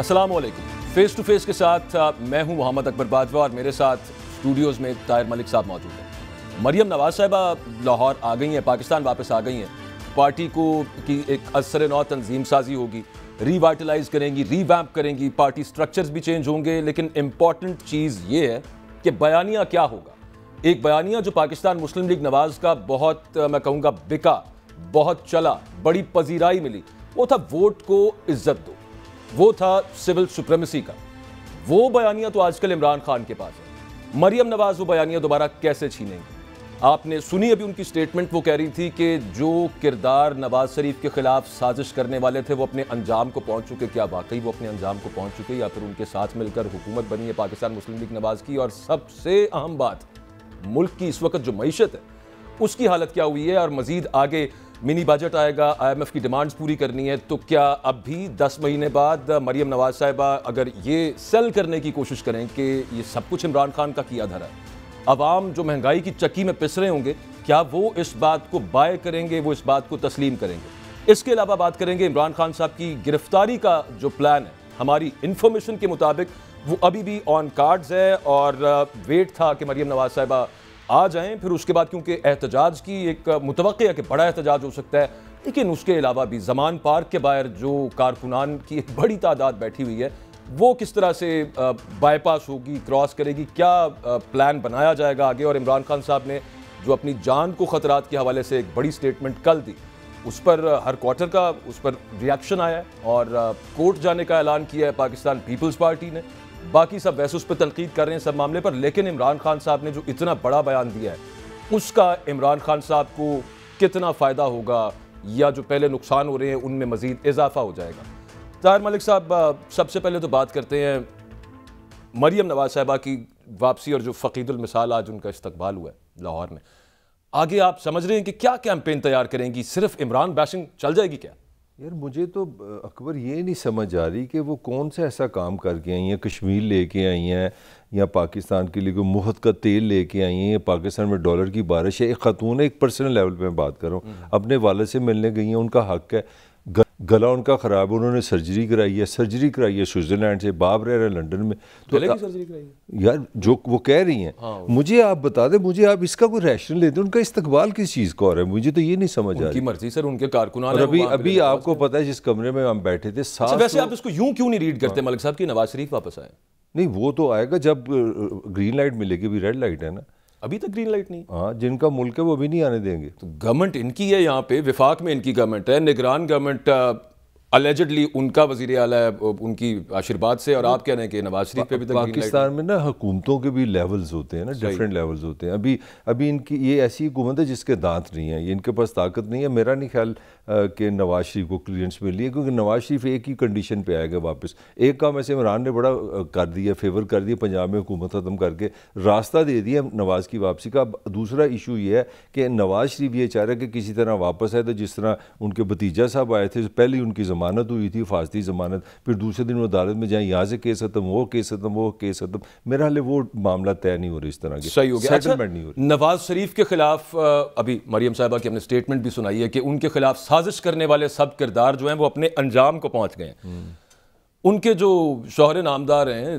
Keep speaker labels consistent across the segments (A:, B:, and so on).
A: السلام علیکم۔ Face to face کے ساتھ میں ہوں محمد اکبر باجوہ اور میرے ساتھ اسٹوڈیوز میں طاہر ملک صاحب موجود ہیں۔ مریم نواز صاحبہ لاہور آ گئی ہیں، پاکستان واپس آ گئی ہیں۔ پارٹی کی ایک اثر نو تنظیم سازی ہوگی، ری وائٹلائز کریں گی، ری ویمپ کریں گی، پارٹی سٹرکچرز بھی چینج ہوں گے، لیکن امپورٹنٹ چیز یہ ہے کہ بیانیہ کیا ہوگا۔ ایک بیانیہ جو پاکستان مسلم لیگ نواز کا بہت میں کہوں گا بکا، بہت چلا، بڑی پذیرائی ملی، وہ تھا ووٹ کو عزت دو، وہ تھا سول سپریمیسی کا۔ وہ بیانیہ تو آج کل عمران خان کے پاس ہے۔ مریم نواز وہ بیانیہ دوبارہ کیسے چھینیں گے؟ آپ نے سنی ابھی ان کی سٹیٹمنٹ، وہ کہہ رہی تھی کہ جو کردار نواز شریف کے خلاف سازش کرنے والے تھے وہ اپنے انجام کو پہنچ چکے۔ کیا واقعی وہ اپنے انجام کو پہنچ چکے یا پھر ان کے ساتھ مل کر حکومت بنی ہے پاکستان مسلم لیگ نواز کی؟ اور سب سے اہم بات، ملک کی اس وقت جو معیشت ہے اس کی حالت کیا ہوئی ہے؟ اور مزید آگے منی بجٹ آئے گا، آئی ایم ایف کی ڈیمانڈز پوری کرنی ہے، تو کیا اب بھی 10 مہینے بعد مریم نواز صاحبہ اگر یہ سیل کرنے کی کوشش کریں کہ یہ سب کچھ عمران خان کا کیا دھرا ہے، عوام جو مہنگائی کی چکی میں پس رہے ہوں گے، کیا وہ اس بات کو بائے کریں گے، وہ اس بات کو تسلیم کریں گے؟ اس کے علاوہ بات کریں گے عمران خان صاحب کی گرفتاری کا جو پلان ہے، ہماری انفارمیشن کے مطابق وہ ابھی بھی آن کارڈز ہے اور ویٹ تھا کہ مریم نواز صاحبہ آ جائیں۔ پھر اس کے بعد کیونکہ احتجاج کی ایک متوقع ہے کہ بڑا احتجاج ہو سکتا ہے، لیکن اس کے علاوہ بھی زمان پارک کے باہر جو کارکنان کی ایک بڑی تعداد بیٹھی ہوئی ہے، وہ کس طرح سے بائی پاس ہوگی، کراس کرے گی، کیا پلان بنایا جائے گا آگے؟ اور عمران خان صاحب نے جو اپنی جان کو خطرات کے حوالے سے ایک بڑی سٹیٹمنٹ کل دی، اس پر ہر کوارٹر کا اس پر ریاکشن آیا ہے اور کورٹ جانے کا اعلان کیا ہے پاکستان پیپلز پارٹی نے۔ باقی سب ویسے اس پہ تنقید کر رہے ہیں سب معاملے پر، لیکن عمران خان صاحب نے جو اتنا بڑا بیان دیا ہے اس کا عمران خان صاحب کو کتنا فائدہ ہوگا یا جو پہلے نقصان ہو رہے ہیں ان میں مزید اضافہ ہو جائے گا؟ طاہر ملک صاحب، سب سے پہلے تو بات کرتے ہیں مریم نواز صاحبہ کی واپسی اور جو فقید المثال آج ان کا استقبال ہوا ہے لاہور میں۔ آگے آپ سمجھ رہے ہیں کہ کیا کیمپین تیار کریں گی؟ صرف عمران بیشنگ چل جائے گی کیا؟
B: یار مجھے تو اکبر یہ نہیں سمجھ آ رہی کہ وہ کون سا ایسا کام کر کے آئی ہیں، کشمیر لے کے آئی ہیں یا پاکستان کے لیے کوئی مفت کا تیل لے کے آئی ہیں یا پاکستان میں ڈالر کی بارش ہے۔ ایک خاتون ہے، ایک پرسنل لیول پہ میں بات کر رہا ہوں، اپنے والد سے ملنے گئی ہیں، ان کا حق ہے، گلا ان کا خراب ہے، انہوں نے سرجری کرائی ہے سوئٹزرلینڈ سے، باپ رہ رہے ہیں لنڈن میں، تو یار جو وہ کہہ رہی ہیں مجھے آپ بتا دیں، مجھے آپ اس کا کوئی ریشن لے دیں، ان کا استقبال کس چیز کا ہو رہا ہے؟ مجھے تو یہ نہیں سمجھ آ رہی۔
A: مرضی سر، ان کے کارکنان
B: اور ابھی آپ کو پتا ہے جس کمرے میں ہم بیٹھے تھے،
A: ویسے آپ اس کو یوں کیوں نہیں ریڈ کرتے ملک صاحب کہ نواز شریف واپس آئے؟
B: نہیں، وہ تو آئے گا جب گرین لائٹ ملے گی، بھی ریڈ لائٹ ہے نا،
A: ابھی تک گرین لائٹ نہیں۔
B: ہاں، جن کا ملک ہے وہ بھی نہیں آنے دیں گے۔
A: تو گورنمنٹ ان کی ہے، یہاں پہ وفاق میں ان کی گورنمنٹ ہے، نگران گورنمنٹ الیجڈلی ان کا وزیر اعلیٰ ہے ان کی آشرواد سے، اور آپ کہہ رہے ہیں کہ نواز شریف پہ بھی تک
B: پاکستان میں نا حکومتوں کے بھی لیولز ہوتے ہیں نا، ڈیفرنٹ لیولز ہوتے ہیں۔ ابھی ان کی یہ ایسی حکومت ہے جس کے دانت نہیں ہیں، یہ ان کے پاس طاقت نہیں ہے۔ میرا نہیں خیال کہ نواز شریف کو کلیئرنس ملی ہے، کیونکہ نواز شریف ایک ہی کنڈیشن پہ آئے گا واپس۔ ایک کام ایسے عمران نے بڑا کر دیا، فیور کر دیا، پنجاب میں حکومت ختم کر کے راستہ دے دیا نواز کی واپسی کا۔ اب دوسرا ایشو یہ ہے کہ نواز شریف یہ چاہ رہے کہ کسی طرح واپس آئے، تو جس طرح ان کے بھتیجا صاحب آئے تھے، پہلے ان کی ضمانت ہوئی تھی، حفاظتی ضمانت، پھر دوسرے دن وہ عدالت میں جائیں، یہاں سے کیس ختم، وہ کیس ختم، وہ کیس ختم۔ میرا حال ہے وہ معاملہ طے نہیں ہو رہا، اس طرح کے
A: صحیح ہو گیا۔
B: سیٹلمنٹ نہیں ہو رہی۔
A: نواز شریف کے خلاف ابھی مریم صاحبہ کی ہم نے سٹیٹمنٹ بھی سنائی ہے کہ ان کے خلاف سازش کرنے والے سب کردار جو ہیں وہ اپنے انجام کو پہنچ گئے ہیں۔ ان کے جو شوہر نامدار ہیں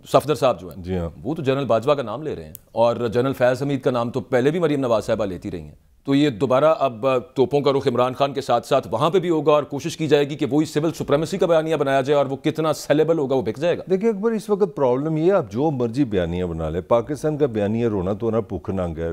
A: صفدر صاحب جو ہیں،
B: جی ہاں،
A: وہ تو جنرل باجوہ کا نام لے رہے ہیں، اور جنرل فیض حمید کا نام تو پہلے بھی مریم نواز صاحبہ لیتی رہی ہیں۔ تو یہ دوبارہ اب توپوں کا رخ عمران خان کے ساتھ ساتھ وہاں پہ بھی ہوگا، اور کوشش کی جائے گی کہ وہی سول سپریمیسی کا بیانیہ بنایا جائے، اور وہ کتنا سیلیبل ہوگا وہ بک جائے گا۔
B: دیکھیں اکبر، اس وقت پرابلم یہ ہے آپ جو مرضی بیانیہ بنا لیں، پاکستان کا بیانیہ رونا تونا بھوک ننگ ہے،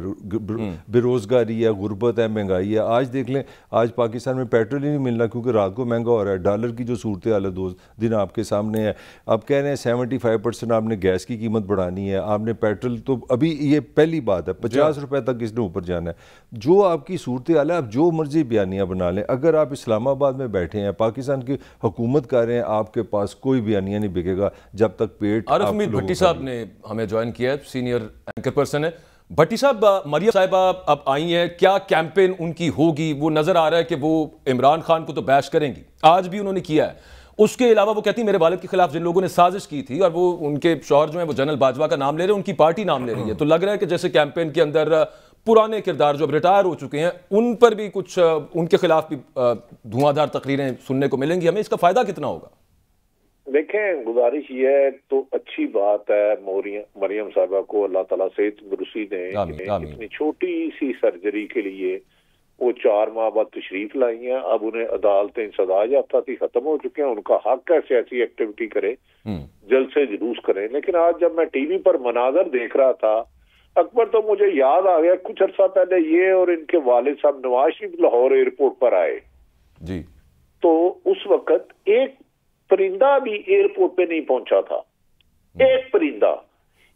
B: بے روزگاری ہے، غربت ہے، مہنگائی ہے۔ آج دیکھ لیں، آج پاکستان میں پیٹرول ہی نہیں ملنا کیونکہ رات کو مہنگا ہو رہا ہے، ڈالر کی جو صورتحال ہے 2 دن آپ کے سامنے ہے۔ آپ کہہ رہے ہیں 75% آپ نے گیس کی قیمت بڑھانی ہے، آپ نے پیٹرول، تو ابھی یہ پہلی بات ہے 50 روپے تک اس نے اوپر جانا ہے۔ جو آپ کی صورتحال، آپ جو مرضی بیانیہ بنا لیں، اگر آپ اسلام آباد میں بیٹھے ہیں، پاکستان کی حکومت کر رہے ہیں، آپ کے پاس کوئی بیانیہ نہیں بکے گا جب تک پیٹ۔
A: عارف امید بھٹی صاحب نے ہمیں جوائن کیا ہے، سینئر اینکر پرسن ہے۔ بھٹی صاحب، مریم صاحبہ اب آئی ہیں، کیا کیمپین ان کی ہوگی؟ وہ نظر آ رہا ہے کہ وہ عمران خان کو تو بیش کریں گی، آج بھی انہوں نے کیا ہے۔ اس کے علاوہ وہ کہتی ہیں میرے والد کے خلاف جن لوگوں نے سازش کی تھی، اور وہ ان کے شوہر جو ہیں وہ جنرل باجوہ کا نام لے رہے ہیں، ان کی پارٹی نام لے رہی ہے، تو لگ رہا ہے کہ جیسے کیمپین کے اندر پرانے کردار جو اب ریٹائر ہو چکے ہیں ان پر بھی کچھ، ان کے خلاف بھی دھواں دھار تقریریں سننے کو ملیں گی۔ ہمیں اس کا فائدہ کتنا ہوگا؟
C: دیکھیں گزارش یہ ہے تو اچھی بات ہے مریم صاحبہ کو اللہ تعالیٰ صحت تندرستی دیں. اتنی چھوٹی سی سرجری کے لیے وہ 4 ماہ بعد تشریف لائی ہیں. اب انہیں عدالتیں سزا یافتہ تھی ختم ہو چکے ہیں. ان کا حق ہے سیاسی ایکٹیویٹی کرے, جلسے جلوس کریں. لیکن آج جب میں ٹی وی پر مناظر دیکھ رہا تھا اکبر تو مجھے یاد آ گیا کچھ عرصہ پہلے یہ اور ان کے والد صاحب نواز شریف لاہور ایئرپورٹ پر آئے
A: جی,
C: تو اس وقت ایک پرندہ بھی ایئرپورٹ پہ نہیں پہنچا تھا, ایک پرندہ.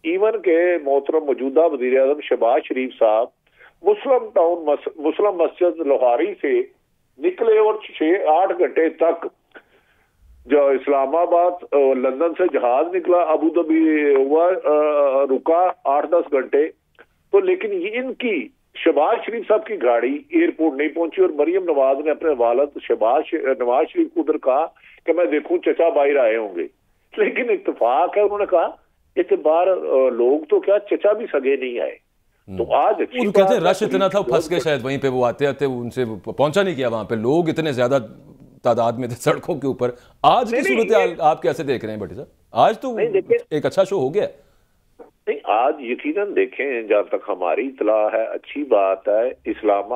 C: ایون کہ محترم موجودہ وزیر اعظم شہباز شریف صاحب مسلم مسجد لوہاری سے نکلے اور 6-8 گھنٹے تک جو اسلام آباد لندن سے جہاز نکلا, ابو ظبی ہوا, رکا 8-10 گھنٹے تو. لیکن یہ ان کی شہباز شریف صاحب کی گاڑی ایئرپورٹ نہیں پہنچی اور مریم نواز نے اپنے والد نواز شریف کو ادھر کہا کہ میں دیکھوں چچا باہر آئے ہوں گے. لیکن اتفاق ہے انہوں نے کہا اعتبار لوگ تو کیا چچا بھی سگے نہیں آئے. تو آج
A: وہ کہتے ہیں رش اتنا تھا پھنس کے شاید وہیں پہ وہ آتے ان سے پہنچا نہیں کیا, وہاں پہ لوگ اتنے زیادہ تعداد میں تھے سڑکوں کے اوپر. آج کی صورتحال آپ کیسے دیکھ رہے ہیں بھٹی صاحب؟ آج تو ایک اچھا شو ہو گیا
C: نہیں, آج یقیناً دیکھیں جہاں تک ہماری اطلاع ہے اچھی بات ہے. اسلام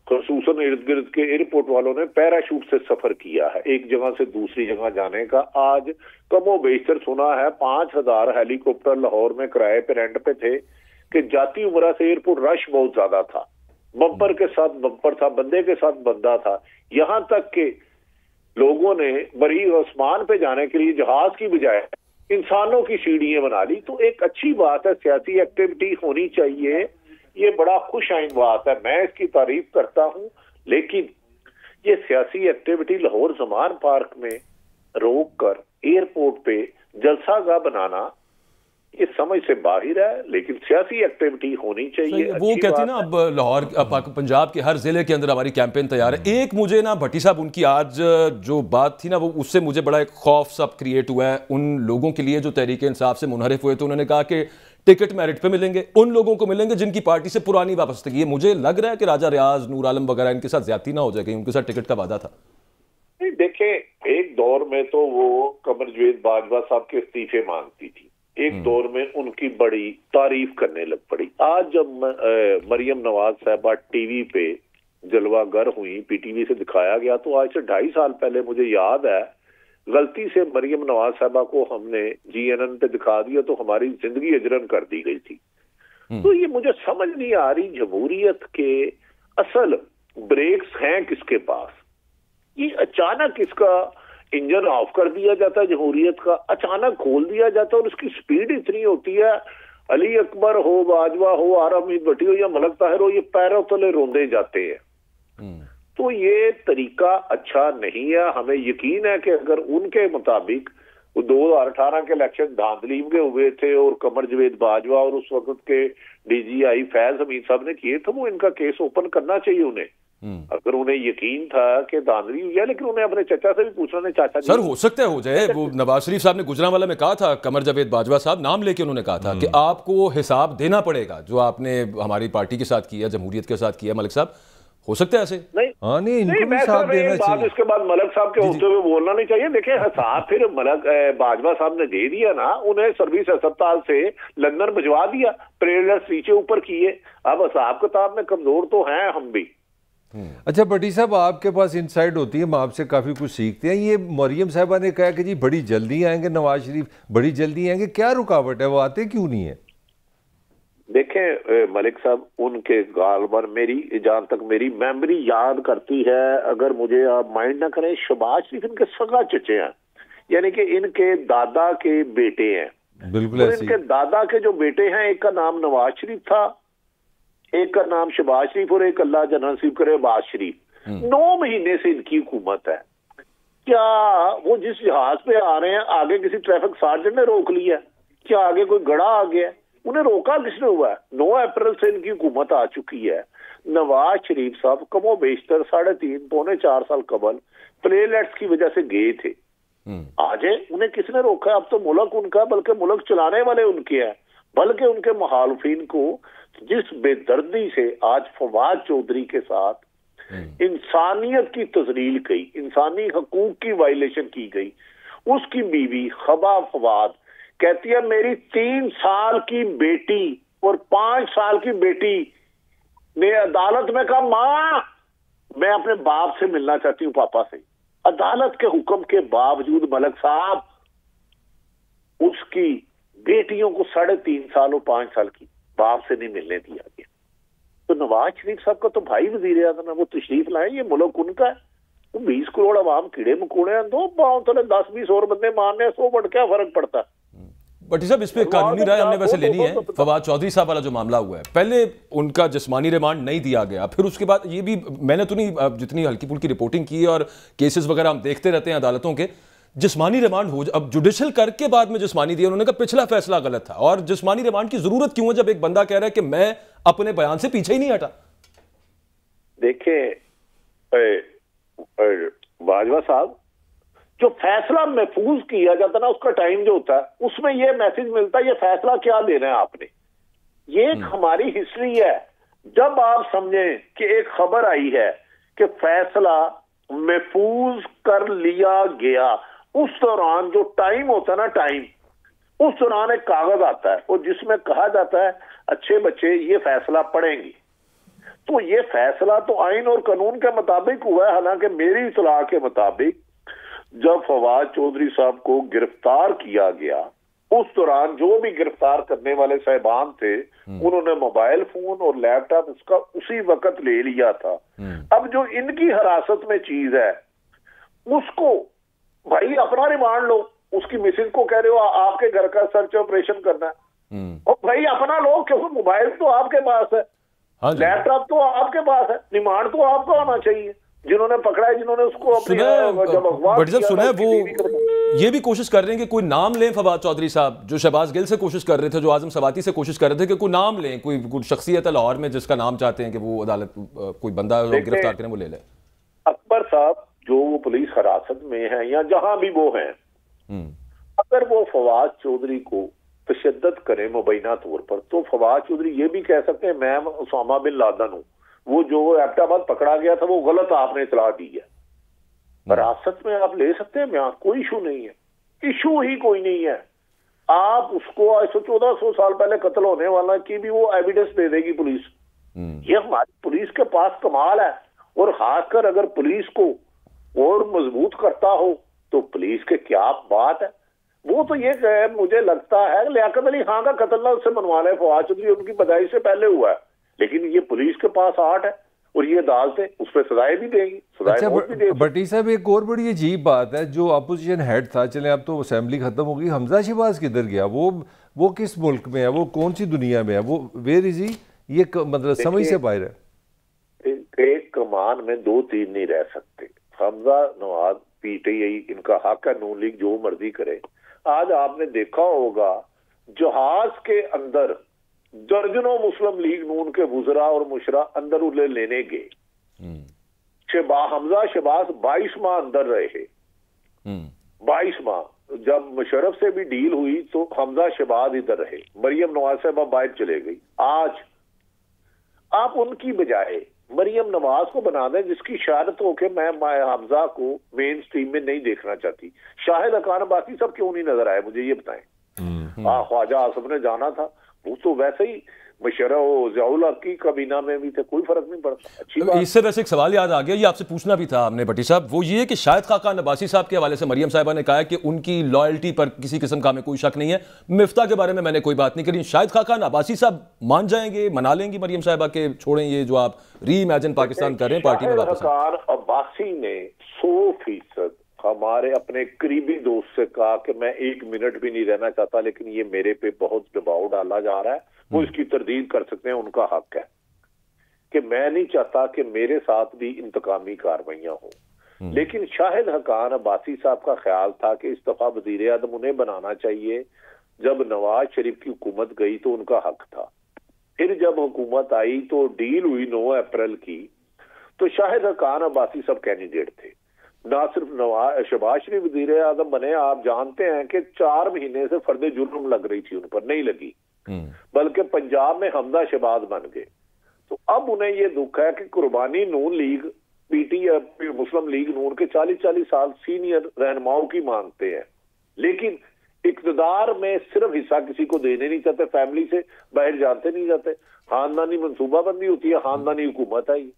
C: خصوصاً ارد گرد کے ایئرپورٹ والوں نے پیراشوٹ سے سفر کیا ہے ایک جگہ سے دوسری جگہ جانے کا. آج کم و بیشتر سنا ہے 5000 ہیلی کاپٹر لاہور میں کرائے پہ رینٹ پہ تھے کہ جاتی عمرہ سے ایئرپورٹ رش بہت زیادہ تھا, بمپر کے ساتھ بمپر تھا, بندے کے ساتھ بندہ تھا. یہاں تک کہ لوگوں نے بری آسمان پہ جانے کے لیے جہاز کی بجائے انسانوں کی سیڑھیاں بنا لی. تو ایک اچھی بات ہے, سیاسی ایکٹیویٹی ہونی چاہیے, یہ بڑا خوش آئند بات ہے, میں اس کی تعریف کرتا ہوں. لیکن یہ سیاسی ایکٹیویٹی لاہور زمان پارک میں روک کر ایئرپورٹ پہ جلسہ گاہ بنانا یہ سمجھ سے باہر ہے. لیکن سیاسی ایکٹیویٹی ہونی چاہیے.
A: وہ کہتی ہیں نا اب لاہور پنجاب کے ہر ضلع کے اندر ہماری کیمپین تیار ہے. ایک مجھے نا بھٹی صاحب ان کی آج جو بات تھی نا وہ اس سے مجھے بڑا ایک خوف سا کریٹ ہوا ہے ان لوگوں کے لیے جو تحریک انصاف سے منحرف ہوئے. تو انہوں نے کہا کہ ٹکٹ میرٹ پہ ملیں گے, ان لوگوں کو ملیں گے جن کی پارٹی سے پرانی وابستگی ہے. مجھے لگ رہا ہے کہ راجہ ریاض, نور عالم وغیرہ ان کے ساتھ زیادتی نہ ہو جائے گی, ان کے ساتھ ٹکٹ کا وعدہ تھا.
C: دیکھیں ایک دور میں تو وہ قمر جاوید باجوہ صاحب کے استعفے مانگتی تھی, ایک دور میں ان کی بڑی تعریف کرنے لگ پڑی. آج جب مریم نواز صاحبہ ٹی وی پہ جلوہ گر ہوئی, پی ٹی وی سے دکھایا گیا, تو آج سے 2.5 سال پہلے مجھے یاد ہے غلطی سے مریم نواز صاحبہ کو ہم نے جی این این پہ دکھا دیا تو ہماری زندگی اجرن کر دی گئی تھی. تو یہ مجھے سمجھ نہیں آ رہی جمہوریت کے اصل بریکس ہیں کس کے پاس. یہ اچانک اس کا انجن آف کر دیا جاتا ہے جمہوریت کا, اچانک کھول دیا جاتا ہے اور اس کی سپیڈ اتنی ہوتی ہے. علی اکبر ہو, باجوہ ہو, عارف حمید بھٹی ہو یا ملک طاہر ہو, یہ پیروں تلے روندے جاتے ہیں. تو یہ طریقہ اچھا نہیں ہے. ہمیں یقین ہے کہ اگر ان کے مطابق 2018 کے الیکشن دھاندلی کے ہوئے تھے اور قمر جاوید باجوہ اور اس وقت کے ڈی جی آئی فیض حمید صاحب نے کیے تھے, وہ ان کا کیس اوپن کرنا چاہیے انہیں, اگر انہیں یقین تھا کہ دھاندلی ہوئی ہے. لیکن انہیں اپنے چچا سے بھی پوچھنا نہیں, چاچا جی
A: سر ہو سکتا ہے ہو جائے. وہ نواز شریف صاحب نے گجرانوالہ میں کہا تھا, قمر جاوید باجوہ صاحب نام لے کے انہوں نے کہا تھا کہ آپ کو حساب دینا پڑے گا جو آپ نے ہماری پارٹی کے ساتھ کیا, جمہوریت کے ساتھ کیا. ملک صاحب ہو سکتا ہے ایسے
C: اس کے بعد ملک صاحب کے ہوتے ہوئے بولنا نہیں چاہیے. دیکھیں حساب پھر ملک باجوہ صاحب نے دے دیا نا, انہیں سروس اسپتال سے لندن بھجوا دیا, پریلرز نیچے اوپر کیے. اب حساب کتاب میں کمزور تو ہیں ہم بھی.
B: اچھا بھٹی صاحب آپ کے پاس انسائٹ ہوتی ہے, ہم آپ سے کافی کچھ سیکھتے ہیں. یہ مریم صاحبہ نے کہا کہ جی بڑی جلدی آئیں گے نواز شریف, بڑی جلدی آئیں گے, کیا رکاوٹ ہے, وہ آتے کیوں نہیں ہے؟
C: دیکھیں ملک صاحب ان کے غالباً میری جہاں تک میری میموری یاد کرتی ہے, اگر مجھے آپ مائنڈ نہ کریں, شہباز شریف ان کے سگا چچے ہیں, یعنی کہ ان کے دادا کے بیٹے ہیں.
B: بالکل
C: ان کے دادا کے جو بیٹے ہیں ایک کا نام نواز شریف تھا, ایک کا نام شہباز شریف, اور ایک اللہ جنرل نصیب کرے باز شریف. 9 مہینے سے ان کی حکومت ہے. کیا وہ جس جہاز پہ آ رہے ہیں آگے کسی ٹریفک سارجنٹ نے روک لیا؟ کیا آگے کوئی گڑا آ گیا؟ انہیں روکا کس نے ہوا ہے؟ 9 اپریل سے ان کی حکومت آ چکی ہے. نواز شریف صاحب کم و بیشتر 3.5-4 سال قبل پلے لیٹس کی وجہ سے گئے تھے. آج انہیں کس نے روکا؟ اب تو ملک ان کا, بلکہ ملک چلانے والے ان کے ہیں, بلکہ ان کے مخالفین کو جس بے دردی سے آج فواد چودھری کے ساتھ انسانیت کی تذلیل کی, انسانی حقوق کی وائلیشن کی گئی, اس کی بیوی خبا فواد کہتی ہے میری 3 سال کی بیٹی اور 5 سال کی بیٹی نے عدالت میں کہا ماں میں اپنے باپ سے ملنا چاہتی ہوں، پاپا سے۔ عدالت کے حکم کے باوجود ملک صاحب اس کی بیٹیوں کو 3.5 سال اور 5 سال کی باپ سے نہیں ملنے دیا گیا۔ تو نواز شریف صاحب کا تو بھائی وزیر اعظم ہے، وہ تشریف لائیں، یہ ملک ان کا ہے۔ وہ 20 کروڑ عوام کیڑے مکوڑے ہیں، 2 پاؤں تلے 10-20 اور بندے مارنے 100 بڑھ کیا فرق پڑتا ہے؟
A: بٹ صاحب اس پہ قانونی رائے ہم نے ویسے لینی ہے۔ فواد چودھری صاحب والا جو معاملہ ہوا ہے، پہلے ان کا جسمانی ریمانڈ نہیں دیا گیا، پھر اس کے بعد یہ بھی میں نے تو نہیں جتنی ہلکی پھلکی رپورٹنگ کی ہے اور کیسز وغیرہ ہم دیکھتے رہتے ہیں عدالتوں کے، جسمانی ریمانڈ ہو اب جوڈیشل کر کے بعد میں جسمانی دیا، انہوں نے کہا پچھلا فیصلہ غلط تھا۔ اور جسمانی ریمانڈ کی ضرورت کیوں ہے جب ایک بندہ کہہ رہا ہے کہ میں اپنے بیان سے پیچھے ہی نہیں ہٹا؟
C: دیکھیں باجوہ صاحب، جو فیصلہ محفوظ کیا جاتا نا اس کا ٹائم جو ہوتا ہے اس میں یہ میسج ملتا ہے یہ فیصلہ کیا دینا ہے آپ نے۔ یہ ایک ہماری ہسٹری ہے۔ جب آپ سمجھیں کہ ایک خبر آئی ہے کہ فیصلہ محفوظ کر لیا گیا، اس دوران جو ٹائم ہوتا ہے نا ٹائم، اس دوران ایک کاغذ آتا ہے اور جس میں کہا جاتا ہے اچھے بچے یہ فیصلہ پڑھیں گے۔ تو یہ فیصلہ تو آئین اور قانون کے مطابق ہوا ہے۔ حالانکہ میری اطلاع کے مطابق جب فواد چودھری صاحب کو گرفتار کیا گیا، اس دوران جو بھی گرفتار کرنے والے صاحبان تھے انہوں نے موبائل فون اور لیپ ٹاپ اس کا اسی وقت لے لیا تھا۔ اب جو ان کی حراست میں چیز ہے اس کو بھائی اپنا ریمانڈ لو، اس کی مسز کو کہہ رہے ہو آپ کے گھر کا سرچ آپریشن کرنا ہے، اور بھائی اپنا لو، کیونکہ موبائل تو آپ کے پاس ہے، لیپ ٹاپ تو آپ کے پاس ہے، ریمانڈ تو آپ کو آنا چاہیے۔ جنہوں نے پکڑا ہے، جنہوں نے اس کو اپنی
A: وہ یہ بھی کوشش کر رہے ہیں کہ کوئی نام لیں فواد چودھری صاحب، جو شہباز گل سے کوشش کر رہے تھے، جو اعظم سواتی سے کوشش کر رہے تھے کہ کوئی نام لیں، کوئی شخصیت ہے لاہور میں جس کا نام چاہتے ہیں کہ وہ عدالت کوئی بندہ گرفتار کریں وہ لے لے۔
C: اکبر صاحب جو وہ پولیس حراست میں ہیں یا جہاں بھی وہ ہیں، اگر وہ فواد چودھری کو تشدد کریں مبینہ طور پر، تو فواد چودھری یہ بھی کہہ سکتے ہیں میں اسامہ بن لادن ہوں، وہ جو ایبٹ آباد پکڑا گیا تھا وہ غلط آپ نے اطلاع دی ہے۔ حراست میں آپ لے سکتے ہیں، کوئی ایشو نہیں ہے، ایشو ہی کوئی نہیں ہے۔ آپ اس کو 1400 سال پہلے قتل ہونے والا کی بھی وہ ایویڈنس دے دے گی پولیس۔ یہ ہماری پولیس کے پاس کمال ہے، اور خاص کر اگر پولیس کو اور مضبوط کرتا ہو تو پولیس کے کیا بات ہے۔ وہ تو یہ کہ مجھے لگتا ہے لیاقت علی خان کا قتل نہ اس سے منوا لے، فواد چودھری ان کی پیدائش سے پہلے ہوا ہے، لیکن یہ پولیس کے پاس آرٹ ہے اور یہ عدالتیں اس پہ سزائیں بھی دیں گی، سزائیں۔
B: بٹی صاحب ایک اور بڑی عجیب بات ہے، جو اپوزیشن ہیڈ تھا، چلیں اب تو اسمبلی ختم ہو گئی، حمزہ شہباز کدھر گیا؟ وہ کس ملک میں ہے؟ وہ کون سی دنیا میں ہے؟ وہ ویئر از ہی؟ یہ مطلب سمجھ سے باہر ہے۔
C: ایک کمان میں 2-3 نہیں رہ سکتے۔ حمزہ نواز پی ٹی آئی ان کا حق ہے، نون لیگ جو مرضی کرے۔ آج آپ نے دیکھا ہوگا جہاز کے اندر درجنوں مسلم لیگ نون کے وزراء اور مشرا اندر لینے گئے، حمزہ شہباز 22 ماہ اندر رہے، 22 ماہ۔ جب مشرف سے بھی ڈیل ہوئی تو حمزہ شہباز ادھر رہے، مریم نواز صاحبہ باہر چلے گئی۔ آج آپ ان کی بجائے مریم نواز کو بنا دیں جس کی شہادت ہو کہ میں حمزہ کو مین سٹریم میں نہیں دیکھنا چاہتی۔ شاہد حقان عباسی سب کیوں نہیں نظر آئے مجھے یہ بتائیں۔ خواجہ آصف نے جانا تھا، وہ تو ویسے ہی مشرف ضیاء الحق کی کابینہ میں بھی تھے، کوئی فرق نہیں پڑتا۔ اچھی بات۔
A: اس سے ویسے ایک سوال یاد آ گیا، یہ آپ سے پوچھنا بھی تھا ہم نے بٹی صاحب، وہ یہ کہ شاہد خاقان عباسی صاحب کے حوالے سے مریم صاحبہ نے کہا ہے کہ ان کی لائلٹی پر کسی قسم کا ہمیں کوئی شک نہیں ہے۔ مفتاح کے بارے میں نے کوئی بات نہیں کری، شاہد خاقان عباسی صاحب مان جائیں گے، منا لیں گی مریم صاحبہ کہ چھوڑیں یہ جو آپ ری امیجن پاکستان کر رہے ہیں پارٹی میں واپس؟
C: شاہد خاقان عباسی نے 100% ہمارے اپنے قریبی دوست سے کہا کہ میں 1 منٹ بھی نہیں رہنا چاہتا، لیکن یہ میرے پہ بہت دباؤ ڈالا جا رہا ہے، وہ اس کی تردید کر سکتے ہیں، ان کا حق ہے کہ میں نہیں چاہتا کہ میرے ساتھ بھی انتقامی کارروائیاں ہوں۔ لیکن شاہد حقان عباسی صاحب کا خیال تھا کہ اس دفعہ وزیر اعظم انہیں بنانا چاہیے۔ جب نواز شریف کی حکومت گئی تو ان کا حق تھا، پھر جب حکومت آئی تو ڈیل ہوئی 9 اپریل کی، تو شاہد حقان عباسی صاحب کینڈیڈیٹ تھے۔ نہ صرف شہباز شریف وزیر اعظم بنے، آپ جانتے ہیں کہ 4 مہینے سے فرد جرم لگ رہی تھی، ان پر نہیں لگی، بلکہ پنجاب میں حمزہ شہباز بن گئے۔ تو اب انہیں یہ دکھ ہے کہ قربانی نون لیگ مسلم لیگ نون کے 40 سال سینئر رہنماؤں کی مانگتے ہیں۔ لیکن اقتدار میں صرف حصہ کسی کو دینے نہیں چاہتے، فیملی سے باہر جانتے نہیں جاتے، خاندانی منصوبہ بندی ہوتی ہے، خاندانی حکومت آئی،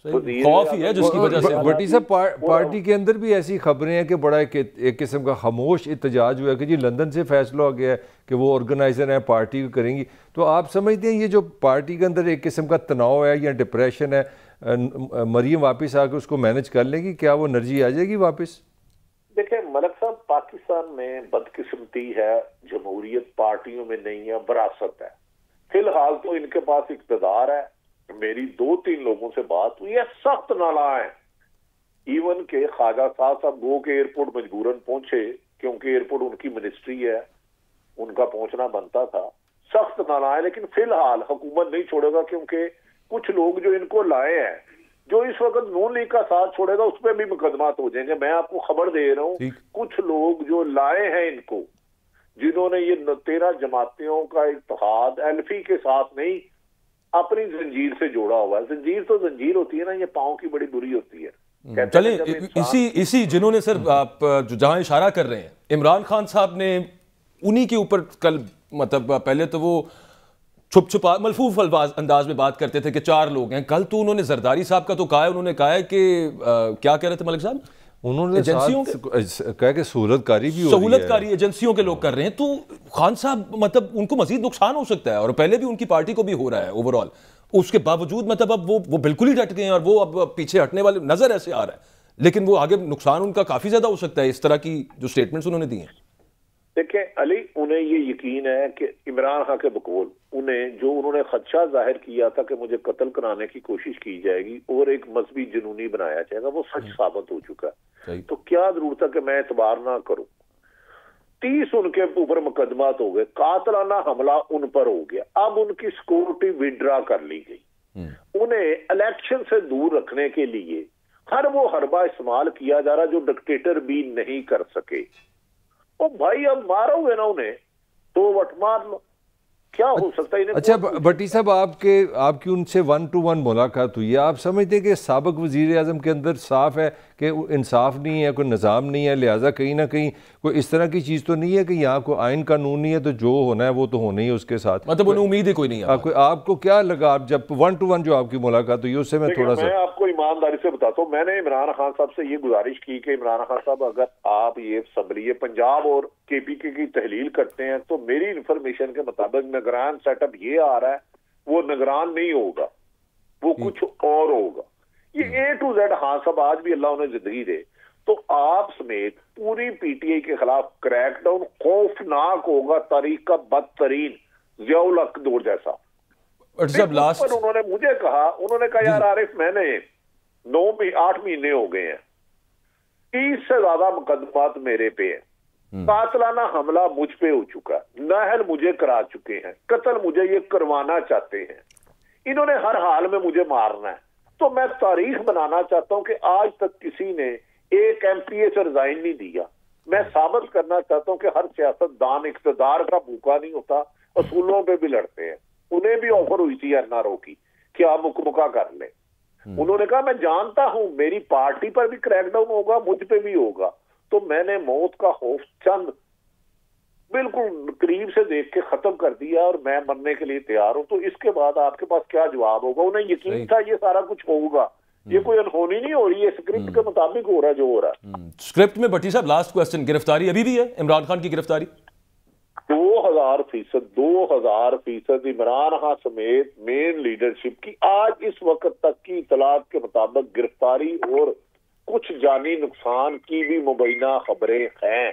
A: خوف ہی ہے جس کی وجہ سے
B: بٹی صاحب پارٹی کے اندر بھی ایسی خبریں ہیں کہ بڑا ایک قسم کا خاموش احتجاج ہوا ہے کہ جی لندن سے فیصلہ ہو گیا ہے کہ وہ آرگنائزر ہیں پارٹی کو کریں گی، تو آپ سمجھتے ہیں یہ جو پارٹی کے اندر ایک قسم کا تناؤ ہے یا ڈپریشن ہے، مریم واپس آ کے اس کو مینج کر لیں گی؟ کیا وہ انرجی آ جائے گی واپس؟
C: دیکھیں ملک صاحب، پاکستان میں بدقسمتی ہے، جمہوریت پارٹیوں میں نہیں ہے، وراثت ہے۔ فی الحال تو ان کے پاس اقتدار ہے، میری 2-3 لوگوں سے بات ہوئی ہے، سخت نالاں ہیں، ایون کہ خواجہ صاحب گو کے ایئرپورٹ مجبوراً پہنچے کیونکہ ایئرپورٹ ان کی منسٹری ہے، ان کا پہنچنا بنتا تھا، سخت نالاں ہے، لیکن فی الحال حکومت نہیں چھوڑے گا کیونکہ کچھ لوگ جو ان کو لائے ہیں، جو اس وقت نون لیگ کا ساتھ چھوڑے گا اس پہ بھی مقدمات ہو جائیں گے۔ میں آپ کو خبر دے رہا ہوں، کچھ لوگ جو لائے ہیں ان کو، جنہوں نے یہ 13 جماعتوں کا اتحاد ایلفی کے ساتھ نہیں اپنی زنجیر سے جوڑا ہوا ہے۔ زنجیر تو زنجیر ہوتی ہے نا، یہ پاؤں کی بڑی بری ہوتی ہے۔
A: چلیں اسی جنہوں نے سر آپ جہاں اشارہ کر رہے ہیں، عمران خان صاحب نے انہی کے اوپر کل مطلب پہلے تو وہ چھپ چھپا ملفوف انداز میں بات کرتے تھے کہ 4 لوگ ہیں، کل تو انہوں نے زرداری صاحب کا تو کہا ہے، انہوں نے کہا ہے کہ کیا کہہ رہے تھے ملک صاحب؟
B: انہوں نے کہا کہ سہولت کاری بھی ہو رہی ہے،
A: سہولت کاری ایجنسیوں کے لوگ کر رہے ہیں، تو خان صاحب مطلب ان کو مزید نقصان ہو سکتا ہے، اور پہلے بھی ان کی پارٹی کو بھی ہو رہا ہے اوور آل، اس کے باوجود مطلب اب وہ بالکل ہی ڈٹ گئے ہیں اور وہ اب پیچھے ہٹنے والے نظر ایسے آ رہا ہے، لیکن وہ آگے نقصان ان کا کافی زیادہ ہو سکتا ہے اس طرح کی جو سٹیٹمنٹس انہوں نے دی ہیں۔
C: دیکھیں علی، انہیں یہ یقین ہے کہ عمران خان کے بقول انہوں نے خدشہ ظاہر کیا تھا کہ مجھے قتل کرانے کی کوشش کی جائے گی اور ایک مذہبی جنونی بنایا جائے گا، وہ سچ ثابت ہو چکا ہے، تو کیا ضرورت ہے کہ میں اعتبار نہ کروں؟ 30 ان کے اوپر مقدمات ہو گئے، قاتلانہ حملہ ان پر ہو گیا، اب ان کی سیکورٹی وڈرا کر لی گئی، انہیں الیکشن سے دور رکھنے کے لیے ہر وہ حربہ استعمال کیا جا رہا جو ڈکٹیٹر بھی نہیں کر سکے۔ او بھائی اب مارو گے نا انہیں تو وٹ مار لو، کیا ہو سکتا ہے؟
B: اچھا بٹی صاحب، آپ کی ان سے 1 to 1 ملاقات ہوئی ہے، آپ سمجھتے ہیں کہ سابق وزیر اعظم کے اندر صاف ہے کہ انصاف نہیں ہے، کوئی نظام نہیں ہے، لہٰذا کہیں نہ کہیں کوئی اس طرح کی چیز تو نہیں ہے کہ یہاں کوئی آئین قانون نہیں ہے تو جو ہونا ہے وہ تو ہونا ہی ہے اس کے ساتھ،
A: مطلب انہیں امید ہی کوئی نہیں ہے؟
B: آپ کو کیا لگا آپ جب 1 to 1 جو آپ کی ملاقات ہوئی اس سے میں تھوڑا سا
C: میں آپ کو ایمانداری سے بتاتا ہوں، میں نے عمران خان صاحب سے یہ گزارش کی کہ عمران خان صاحب اگر آپ یہ اسمبلی پنجاب اور KPK کی تحلیل کرتے ہیں تو میری انفارمیشن کے مطابق نگران سیٹ اپ یہ آ رہا ہے، وہ نگران نہیں ہوگا، وہ کچھ اور ہوگا، یہ A to Z۔ خان صاحب آج بھی اللہ انہیں زندگی دے، تو آپ سمیت پوری PTI کے خلاف کریک ڈاؤن خوفناک ہوگا، تاریخ کا بدترین ضیاء الحق دور جیسا۔ انہوں نے مجھے کہا یار عارف، میں نے 8 مہینے ہو گئے ہیں، 30 سے زیادہ مقدمات میرے پہ ہیں، قاتلانہ حملہ مجھ پہ ہو چکا، نااہل مجھے کرا چکے ہیں، قتل مجھے یہ کروانا چاہتے ہیں، انہوں نے ہر حال میں مجھے مارنا ہے، تو میں تاریخ بنانا چاہتا ہوں کہ آج تک کسی نے ایک MPA سے ریزائن نہیں دیا۔ میں ثابت کرنا چاہتا ہوں کہ ہر سیاست دان اقتدار کا بھوکا نہیں ہوتا، اصولوں پہ بھی لڑتے ہیں۔ انہیں بھی آفر ہوئی تھی NRO کی کہ آپ مکمکا کر لیں، انہوں نے کہا میں جانتا ہوں میری پارٹی پر بھی کریک ڈاؤن ہوگا، مجھ پہ بھی ہوگا، تو میں نے موت کا خوف چند بالکل قریب سے دیکھ کے ختم کر دیا اور میں مرنے کے لیے تیار ہوں۔ تو اس کے بعد آپ کے پاس کیا جواب ہوگا؟ انہیں یقین تھا یہ سارا کچھ ہوگا، یہ کوئی انہونی نہیں ہو رہی ہے، اسکرپٹ کے مطابق ہو رہا ہے جو ہو رہا ہے۔
A: اسکرپٹ میں بٹی صاحب لاسٹ کوسچن، گرفتاری ابھی بھی ہے عمران خان کی گرفتاری؟
C: 2000% عمران خان سمیت مین لیڈرشپ کی آج اس وقت تک کی اطلاعات کے مطابق گرفتاری اور کچھ جانی نقصان کی بھی مبینہ خبریں ہیں۔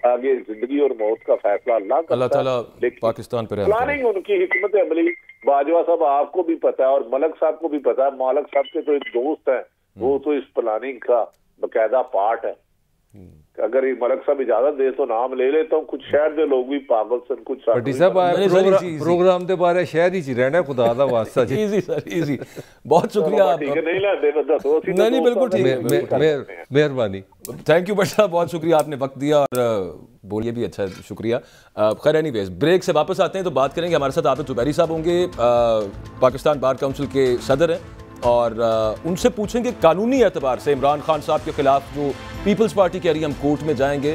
C: آگے زندگی اور موت کا فیصلہ اللہ
A: تعالیٰ پاکستان پر
C: پلاننگ ان کی حکمت عملی باجوہ صاحب آپ کو بھی پتا ہے اور ملک صاحب کو بھی پتا ہے، مالک صاحب کے تو ایک دوست ہیں، وہ تو اس پلاننگ کا باقاعدہ پارٹ ہے۔ اگر ملک صاحب اجازت دے تو نام لے لیتا ہوں، کچھ شہر دے لوگ بھی پاگل سن، کچھ
B: بٹی صاحب پروگرام دے بارے شہر ہی رہنا، خدا دا واسطہ جی۔
A: ایزی سر ایزی، بہت شکریہ، نہیں بالکل ٹھیک،
B: مہربانی،
A: تھینک یو بٹ صاحب، بہت شکریہ، آپ نے وقت دیا اور بولیے بھی اچھا، شکریہ۔ خیر اینی ویز بریک سے واپس آتے ہیں تو بات کریں گے، ہمارے ساتھ عابد زبیری صاحب ہوں گے، پاکستان بار کونسل کے صدر ہیں، اور ان سے پوچھیں گے قانونی اعتبار سے عمران خان صاحب کے خلاف جو پیپلز پارٹی کہہ رہی ہے ہم کورٹ میں جائیں گے،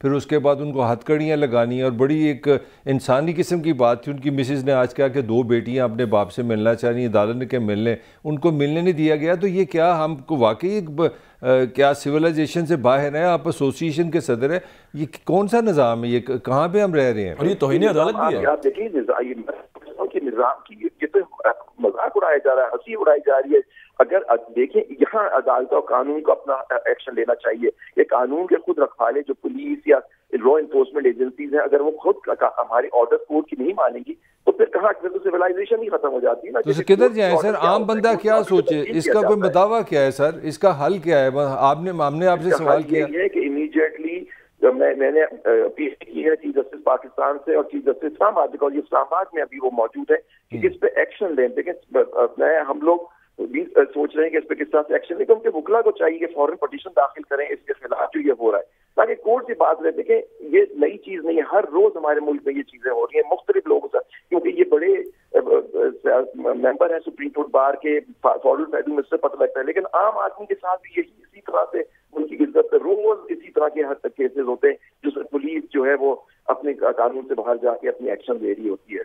B: پھر اس کے بعد ان کو ہتھکڑیاں لگانی ہیں، اور بڑی ایک انسانی قسم کی بات تھی۔ ان کی مسز نے آج کہا کہ 2 بیٹیاں اپنے باپ سے ملنا چاہ رہی ہیں، عدالت نے کہ مل لیں، ان کو ملنے نہیں دیا گیا۔ تو یہ کیا ہم کو واقعی کیا سویلائزیشن سے باہر ہیں؟ آپ ایسوسی ایشن کے صدر ہیں، یہ کون سا نظام ہے؟ یہ کہاں پہ ہم رہ رہے ہیں؟
A: اور یہ توہین عدالت بھی ہے۔
D: آپ دیکھیے نظام کی یہ تو مذاق اڑایا جا رہا ہے، ہنسی اڑائی جا رہی ہے۔ اگر دیکھیں یہاں عدالت اور قانون کو اپنا ایکشن لینا چاہیے۔ یہ قانون کے خود رکھوالے جو پولیس یا لا انفورسمنٹ ایجنسیز ہیں، اگر وہ خود ہماری آرڈر کورٹ کی نہیں مانیں گی تو پھر کہاں تو سویلائزیشن ہی ختم ہو جاتی ہے نا۔
B: تو کدھر جائیں سر؟ عام بندہ کیا سوچے؟ اس کا کوئی مداوع کیا ہے سر؟ اس کا حل کیا ہے؟ ہم نے آپ سے سوال کیا
D: ہے کہ امیڈیٹلی میں نے اپیل کی ہے چیف جسٹس پاکستان سے اور چیف جسٹس اسلام آباد کو، یہ اسلام آباد میں ابھی وہ موجود ہے، کہ اس پہ ایکشن لیں۔ دیکھیں ہم لوگ بھی سوچ رہے ہیں کہ اس پہ کس طرح سے ایکشن لیں، کہ ان کے وکلا کو چاہیے کہ فوراً پٹیشن داخل کریں اس کے خلاف جو یہ ہو رہا ہے، تاکہ کورٹ سے بات رہے۔ دیکھیں یہ نئی چیز نہیں ہے، ہر روز ہمارے ملک میں یہ چیزیں ہو رہی ہیں مختلف لوگوں سے، کیونکہ یہ بڑے ممبر ہیں سپریم کورٹ بار کے، فارورڈ فیڈرل منسٹر پتہ لگتا ہے، لیکن عام آدمی کے ساتھ بھی یہی اسی طرح سے ان کی عزت روز اسی طرح کے ہر کیسز ہوتے ہیں جس میں پولیس جو ہے وہ اپنے قانون سے باہر جا کے اپنی ایکشن لے رہی ہوتی ہے۔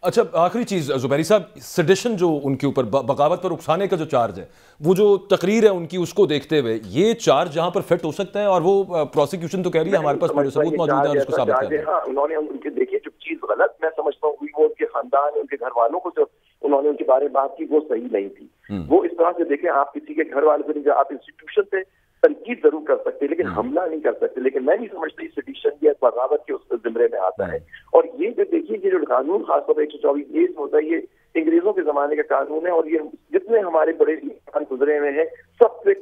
A: اچھا آخری چیز زبیری صاحب، سیڈیشن جو ان کے اوپر بغاوت پر اکسانے کا جو چارج ہے، وہ جو تقریر ہے ان کی، اس کو دیکھتے ہوئے یہ چارج جہاں پر فٹ ہو سکتا ہے، اور وہ پروسیکیوشن تو کہہ رہی ہے ہمارے پاس پورے ثبوت موجود ہیں اس کو ثابت کریں۔
D: ہاں انہوں نے ان کے دیکھیے جو چیز غلط میں سمجھتا ہوں ہوئی، وہ ان کے خاندان ان کے گھر والوں کو جو انہوں نے ان کے بارے میں بات کی وہ صحیح نہیں تھی۔ وہ اس طرح سے دیکھیں آپ کسی کے گھر والے سے نہیں، آپ انسٹیٹیوشن سے تنقید ضرور کر سکتے لیکن حملہ نہیں کر سکتے، لیکن میں نہیں سمجھتا سیڈیشن یا بغاوت کے اس زمرے میں آتا ہے۔ اور یہ جو دیکھیے یہ جو قانون خاص طور پر 124 ہوتا ہے، یہ انگریزوں کے زمانے کا قانون ہے، اور یہ جتنے ہمارے بڑے گزرے ہوئے ہیں سب سے